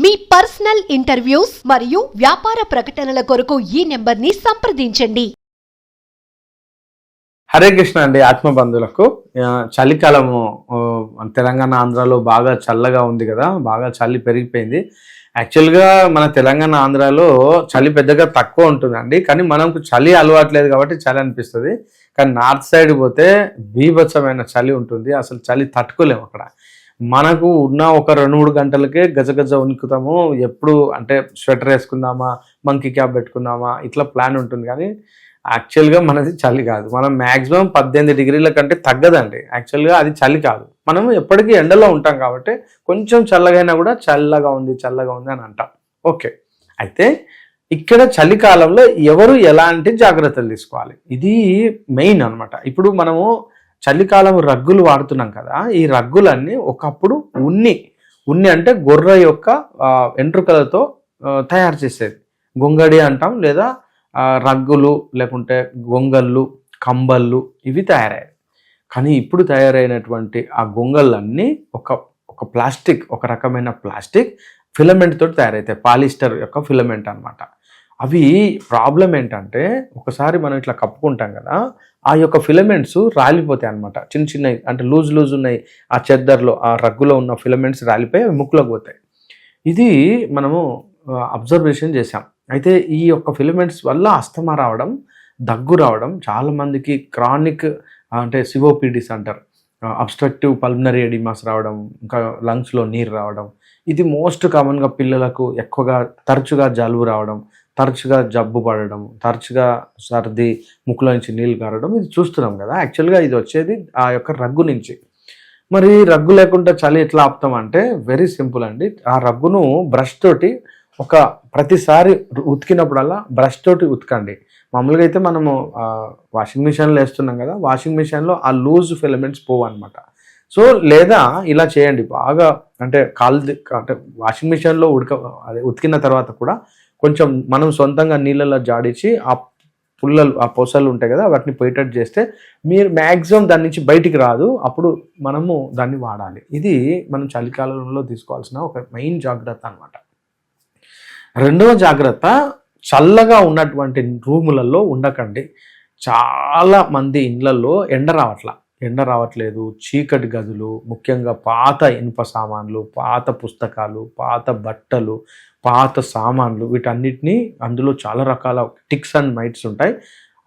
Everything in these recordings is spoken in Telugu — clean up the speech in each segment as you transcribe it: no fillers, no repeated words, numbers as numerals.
మీ పర్సనల్ ఇంటర్వ్యూస్ మరియు వ్యాపార ప్రకటనల కొరకు ఈ నెంబర్ని సంప్రదించండి. హరే కృష్ణ అండి. ఆత్మబంధువులకు చలికాలము తెలంగాణ ఆంధ్రాలో బాగా చల్లగా ఉంది కదా, బాగా చలి పెరిగిపోయింది. యాక్చువల్గా మన తెలంగాణ ఆంధ్రాలో చలి పెద్దగా తక్కువ ఉంటుందండి, కానీ మనకు చలి అలవాట్లేదు కాబట్టి చలి అనిపిస్తుంది. కానీ నార్త్ సైడ్ పోతే బీభత్సమైన చలి ఉంటుంది, అసలు చలి తట్టుకోలేము. అక్కడ మనకు ఉన్న ఒక 2-3 గంటలకే గజగజ వణుకుతాము. ఎప్పుడు అంటే స్వెటర్ వేసుకుందామా, మంకీ క్యాప్ పెట్టుకుందామా, ఇట్లా ప్లాన్ ఉంటుంది. కానీ యాక్చువల్గా మనది చలి కాదు. మనం మ్యాక్సిమం 18 డిగ్రీల కంటే తగ్గదండి. యాక్చువల్గా అది చలి కాదు. మనం ఎప్పటికీ ఎండలో ఉంటాం కాబట్టి కొంచెం చల్లగైనా కూడా చల్లగా ఉంది అని అంటాం. ఓకే, అయితే ఇక్కడ చలికాలంలో ఎవరు ఎలాంటి జాగ్రత్తలు తీసుకోవాలి, ఇది మెయిన్ అనమాట. ఇప్పుడు మనము చలికాలం రగ్గులు వాడుతున్నాం కదా, ఈ రగ్గులన్నీ ఒకప్పుడు ఉన్ని అంటే గొర్రె యొక్క వెంట్రుకలతో తయారు చేసేది గొంగడి అంటాం, లేదా రగ్గులు లేకుంటే గొంగళ్ళు, కంబళ్ళు ఇవి తయారయ్యాయి. కానీ ఇప్పుడు తయారైనటువంటి ఆ గొంగళ్ళన్నీ ఒక ప్లాస్టిక్, ఒక రకమైన ప్లాస్టిక్ ఫిలమెంట్ తోటి తయారవుతాయి, పాలిస్టర్ యొక్క ఫిలమెంట్ అనమాట. అవి ప్రాబ్లం ఏంటంటే ఒకసారి మనం ఇట్లా కప్పుకుంటాం కదా, ఆ యొక్క ఫిలమెంట్స్ రాలిపోతాయి అనమాట. చిన్నవి అంటే లూజ్ ఉన్నాయి, ఆ చెద్దర్లో ఆ రగ్గులో ఉన్న ఫిలమెంట్స్ రాలిపోయి అవి ముక్కులోకి పోతాయి. ఇది మనము అబ్జర్వేషన్ చేసాం. అయితే ఈ యొక్క ఫిలమెంట్స్ వల్ల అస్తమా రావడం, దగ్గు రావడం, చాలామందికి క్రానిక్ అంటే సిఓపిడిస్ అంటారు, అబ్స్ట్రక్టివ్ పల్మనరీ ఎడిమాస్ రావడం, ఇంకా లంగ్స్లో నీరు రావడం, ఇది మోస్ట్ కామన్గా పిల్లలకు ఎక్కువగా తరచుగా జలుబు రావడం, తరచుగా జబ్బు పడడం, తరచుగా సర్ది, ముక్కులో నుంచి నీళ్ళు కారడం, ఇది చూస్తున్నాం కదా. యాక్చువల్గా ఇది వచ్చేది ఆ యొక్క రగ్గు నుంచి. మరి రగ్గు లేకుండా చలి ఎట్లా ఆపుతాం అంటే వెరీ సింపుల్ అండి. ఆ రగ్గును బ్రష్ తోటి ప్రతిసారి ఉతికినప్పుడల్లా బ్రష్ తోటి ఉతకండి. మామూలుగా అయితే మనము వాషింగ్ మిషన్లో వేస్తున్నాం కదా, వాషింగ్ మిషన్లో ఆ లూజ్ ఫిలమెంట్స్ పోవు అనమాట. సో లేదా ఇలా చేయండి, బాగా అంటే అంటే వాషింగ్ మిషన్లో ఉతికిన తర్వాత కూడా కొంచెం మనం సొంతంగా నీళ్ళలో జాడించి ఆ పొసలు ఉంటాయి కదా, వాటిని పొయ్యేటట్టు చేస్తే మీరు మ్యాక్సిమం దాని నుంచి బయటికి రాదు, అప్పుడు మనము దాన్ని వాడాలి. ఇది మనం చలికాలంలో తీసుకోవాల్సిన ఒక మెయిన్ జాగ్రత్త అనమాట. రెండవ జాగ్రత్త, చల్లగా ఉన్నటువంటి రూములలో ఉండకండి. చాలా మంది ఇళ్లలో ఎండ రావట్లేదు, చీకటి గదులు, ముఖ్యంగా పాత ఇనుప సామాన్లు, పాత పుస్తకాలు, పాత బట్టలు, పాత సామాన్లు, వీటన్నిటినీ అందులో చాలా రకాల టిక్స్ అండ్ మైట్స్ ఉంటాయి.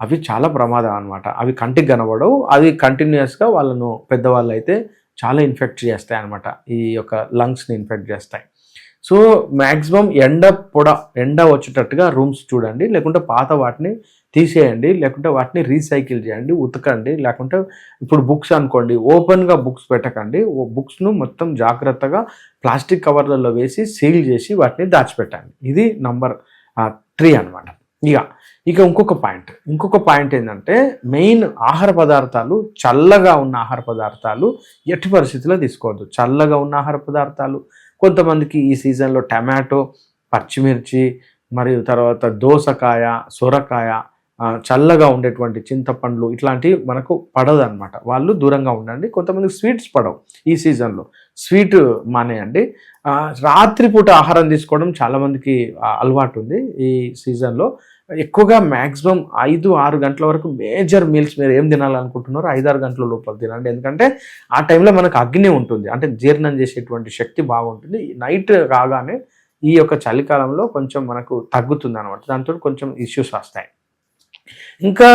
అవి చాలా ప్రమాదం అనమాట. అవి కంటికి కనబడవు, అవి కంటిన్యూస్గా వాళ్ళను పెద్దవాళ్ళు అయితే చాలా ఇన్ఫెక్ట్ చేస్తాయి అనమాట, ఈ యొక్క లంగ్స్ని ఇన్ఫెక్ట్ చేస్తాయి. సో మ్యాక్సిమం ఎండ వచ్చేటట్టుగా రూమ్స్ చూడండి, లేకుంటే పాత వాటిని తీసేయండి, లేకుంటే వాటిని రీసైకిల్ చేయండి, ఉతకండి. లేకుంటే ఇప్పుడు బుక్స్ అనుకోండి, ఓపెన్గా బుక్స్ పెట్టకండి, బుక్స్ను మొత్తం జాగ్రత్తగా ప్లాస్టిక్ కవర్లలో వేసి సీల్ చేసి వాటిని దాచిపెట్టండి. ఇది నంబర్ 3 అనమాట. ఇక ఇంకొక పాయింట్ ఏంటంటే, మెయిన్ ఆహార పదార్థాలు, చల్లగా ఉన్న ఆహార పదార్థాలు ఎట్టి పరిస్థితుల్లో తీసుకోవద్దు. చల్లగా ఉన్న ఆహార పదార్థాలు కొంతమందికి ఈ సీజన్లో టమాటో, పచ్చిమిర్చి, మరియు తర్వాత దోసకాయ, సొరకాయ, చల్లగా ఉండేటువంటి చింతపండ్లు ఇట్లాంటివి మనకు పడదు అనమాట, వాళ్ళు దూరంగా ఉండండి. కొంతమందికి స్వీట్స్ పడవు, ఈ సీజన్లో స్వీట్ మానేయండి. రాత్రిపూట ఆహారం తీసుకోవడం చాలామందికి అలవాటు ఉంది. ఈ సీజన్లో ఎక్కువగా మ్యాక్సిమం 5-6 గంటల వరకు మేజర్ మీల్స్ మీరు ఏం తినాలనుకుంటున్నారో 5-6 గంటల లోపల తినండి. ఎందుకంటే ఆ టైంలో మనకు అగ్ని ఉంటుంది, అంటే జీర్ణం చేసేటువంటి శక్తి బాగుంటుంది. నైట్ కాగానే ఈ యొక్క చలికాలంలో కొంచెం మనకు తగ్గుతుంది అనమాట, దాంతో కొంచెం ఇష్యూస్ వస్తాయి. ఇంకా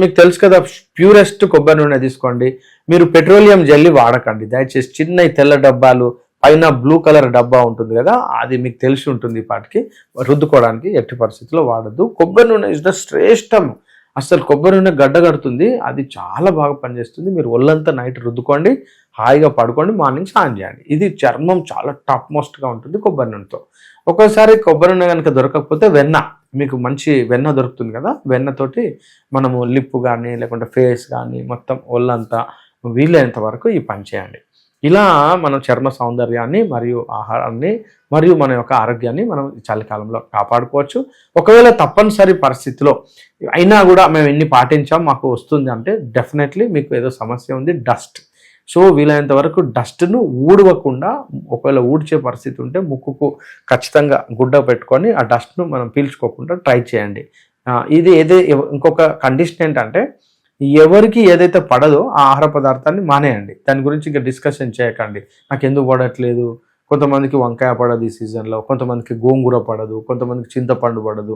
మీకు తెలుసు కదా, ప్యూరెస్ట్ కొబ్బరి నూనె తీసుకోండి. మీరు పెట్రోలియం జెల్లీ వాడకండి దయచేసి. చిన్న తెల్ల డబ్బాలు, పైన బ్లూ కలర్ డబ్బా ఉంటుంది కదా, అది మీకు తెలిసి ఉంటుంది, పాటికి రుద్దుకోవడానికి ఎట్టి పరిస్థితుల్లో వాడద్దు. కొబ్బరి నూనె ఇస్ ద శ్రేష్టం. అసలు కొబ్బరి నూనె గడ్డ కడుతుంది, అది చాలా బాగా పనిచేస్తుంది. మీరు ఒళ్ళంతా నైట్ రుద్దుకోండి, హాయిగా పడుకోండి, మార్నింగ్ స్నానం చేయండి. ఇది చర్మం చాలా టాప్ మోస్ట్గా ఉంటుంది కొబ్బరి నూనెతో. ఒక్కోసారి కొబ్బరి నూనె కనుక దొరకకపోతే మీకు మంచి వెన్న దొరుకుతుంది కదా, వెన్నతోటి మనము లిప్ కానీ లేకుంటే ఫేస్ కానీ మొత్తం ఒళ్ళంతా వీలైనంత వరకు ఈ పని చేయండి. ఇలా మనం చర్మ సౌందర్యాన్ని మరియు ఆహారాన్ని మరియు మన యొక్క ఆరోగ్యాన్ని మనం చలికాలంలో కాపాడుకోవచ్చు. ఒకవేళ తప్పనిసరి పరిస్థితిలో అయినా కూడా మేము ఎన్ని పాటించాం మాకు వస్తుంది అంటే డెఫినెట్లీ మీకు ఏదో సమస్య ఉంది, డస్ట్. సో వీలైనంత వరకు డస్ట్ను ఊడవకుండా, ఒకవేళ ఊడ్చే పరిస్థితి ఉంటే ముక్కుకు ఖచ్చితంగా గుడ్డ పెట్టుకొని ఆ డస్ట్ను మనం పీల్చుకోకుండా ట్రై చేయండి. ఇది ఇంకొక కండిషన్ ఏంటంటే, ఎవరికి ఏదైతే పడదో ఆ ఆహార పదార్థాన్ని మానేయండి. దాని గురించి ఇంకా డిస్కషన్ చేయకండి. నాకు ఎందుకు పడట్లేదు, కొంతమందికి వంకాయ పడదు ఈ సీజన్లో, కొంతమందికి గోంగూర పడదు, కొంతమందికి చింతపండు పడదు,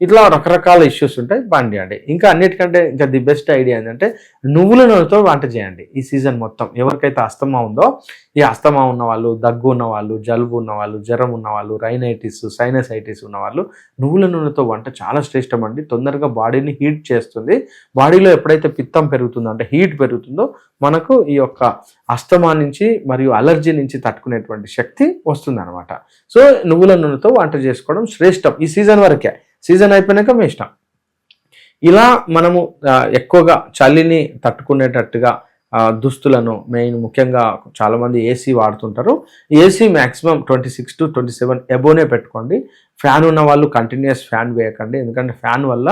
ఇట్లా రకరకాల ఇష్యూస్ ఉంటాయి, బండి. ఇంకా అన్నిటికంటే ఇంకా ది బెస్ట్ ఐడియా ఏంటంటే నువ్వుల నూనెతో వంట చేయండి. ఈ సీజన్ మొత్తం ఎవరికైతే అస్తమా ఉందో, ఈ అస్తమా ఉన్న వాళ్ళు, దగ్గు ఉన్న వాళ్ళు, జలుబు ఉన్న వాళ్ళు, జ్వరం ఉన్న వాళ్ళు, రైనైటిస్, సైనసైటిస్ ఉన్న వాళ్ళు నువ్వుల నూనెతో వంట చాలా శ్రేష్టం అండి. తొందరగా బాడీని హీట్ చేస్తుంది. బాడీలో ఎప్పుడైతే పిత్తం పెరుగుతుందో, అంటే హీట్ పెరుగుతుందో, మనకు ఈ యొక్క అస్తమా నుంచి మరియు అలర్జీ నుంచి తట్టుకునేటువంటి శక్తి వస్తుంది అనమాట. సో నువ్వుల నూనెతో వంట చేసుకోవడం శ్రేష్టం ఈ సీజన్ వరకే. సీజన్ అయిపోయినాక మీ ఇష్టం. ఇలా మనము ఎక్కువగా చలిని తట్టుకునేటట్టుగా దుస్తులను ముఖ్యంగా చాలామంది ఏసీ వాడుతుంటారు. ఏసీ మ్యాక్సిమం 26 to 27 ఎబోనే పెట్టుకోండి. ఫ్యాన్ ఉన్న వాళ్ళు కంటిన్యూస్ ఫ్యాన్ వేయకండి, ఎందుకంటే ఫ్యాన్ వల్ల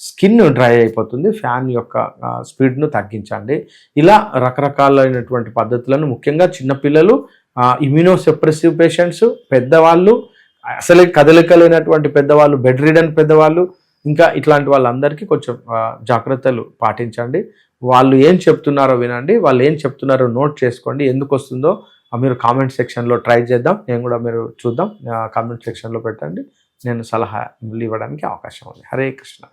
స్కిన్ డ్రై అయిపోతుంది. ఫ్యాన్ యొక్క స్పీడ్ను తగ్గించండి. ఇలా రకరకాలైనటువంటి పద్ధతులను, ముఖ్యంగా చిన్నపిల్లలు, ఇమ్యూనోసెప్రెసివ్ పేషెంట్స్, పెద్దవాళ్ళు, అసలే కదలికలేనటువంటి పెద్దవాళ్ళు, బెడ్ రిడన్ పెద్దవాళ్ళు, ఇంకా ఇట్లాంటి వాళ్ళందరికీ కొంచెం జాగ్రత్తలు పాటించండి. వాళ్ళు ఏం చెప్తున్నారో వినండి, వాళ్ళు ఏం చెప్తున్నారో నోట్ చేసుకోండి. ఎందుకు వస్తుందో మీరు కామెంట్ సెక్షన్లో ట్రై చేద్దాం, నేను కూడా మీరు చూద్దాం. కామెంట్ సెక్షన్లో పెట్టండి, నేను సలహా ఇవ్వడానికి అవకాశం ఉంది. హరే కృష్ణ.